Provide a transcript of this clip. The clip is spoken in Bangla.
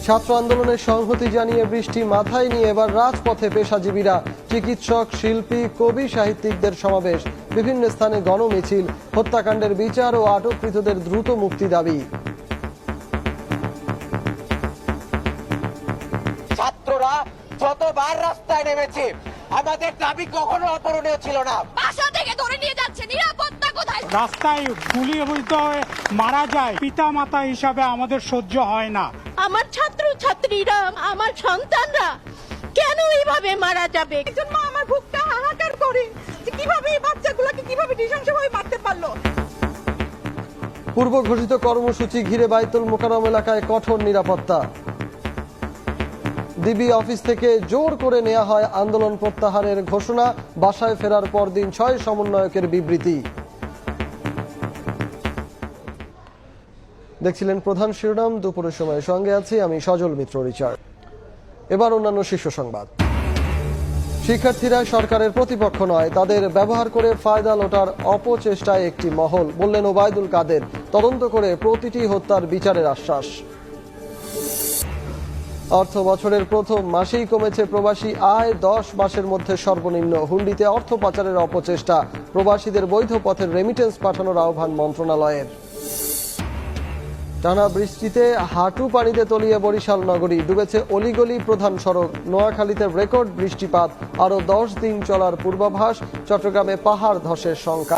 ছাত্র আন্দোলনের সংহতি জানিয়ে বৃষ্টি মাথায় নিয়ে এবার রাজপথে পেশাজীবীরা, চিকিৎসক, শিল্পী, কবি, সাহিত্যিকদের সমাবেশ। বিভিন্ন স্থানে গণমিছিল। হত্যাকাণ্ডের বিচার ও আটককৃতদের দ্রুত মুক্তি দাবি। ছাত্ররা যতবার রাস্তায় নেমেছে, আমাদের দাবি কখনো অপূরণীয় ছিল না। বাসা থেকে ধরে নিয়ে যাচ্ছে, নিরাপত্তা কোথায়? রাস্তায় গুলিবিদ্ধ হয়ে মারা যায়, পিতা মাতা হিসাবে আমাদের সহ্য হয় না। আমার ছাত্র ছাত্রীরা, আমার সন্তানরা কেন এইভাবে মারা যাবে? একজন মা আমার বুকটা হাহাকার করে যে কিভাবে এই বাচ্চাগুলোকে কিভাবে নৃশংসভাবে মারতে পারলো। পূর্ব ঘোষিত কর্মসূচি ঘিরে বাইতুল মোকাররম এলাকায় কঠোর নিরাপত্তা। ডিবি অফিস থেকে জোর করে নেওয়া হয় আন্দোলন প্রত্যাহারের ঘোষণা। বাসায় ফেরার পরদিন 6 সমন্বয়কের বিবৃতি। দেখছিলেন প্রধান শিরোনাম। দুপুরের সময় সঙ্গে আছি আমি সজল মিত্র রিচার্ড। এবার অন্যান্য শীর্ষ সংবাদ। শিক্ষার্থীরা সরকারের প্রতিপক্ষ নয়, তাদের ব্যবহার করে ফায়দা লোটার অপচেষ্টায় একটি মহল, বললেন ওবায়দুল কাদের। তদন্ত করে প্রতিটি হত্যার বিচারের আশ্বাস। অর্থ বছরের প্রথম মাসেই কমেছে প্রবাসী আয়, 10 মাসের মধ্যে সর্বনিম্ন। হুন্ডিতে অর্থ পাচারের অপচেষ্টা। প্রবাসীদের বৈধ পথের রেমিটেন্স পাঠানোর আহ্বান মন্ত্রণালয়ের। টানা বৃষ্টিতে হাঁটু পানিতে তলিয়ে বরিশাল নগরী, ডুবেছে অলিগলি প্রধান সড়ক। নোয়াখালীতে রেকর্ড বৃষ্টিপাত, আরো 10 দিন চলার পূর্বাভাস। চট্টগ্রামে পাহাড় ধসের শঙ্কা।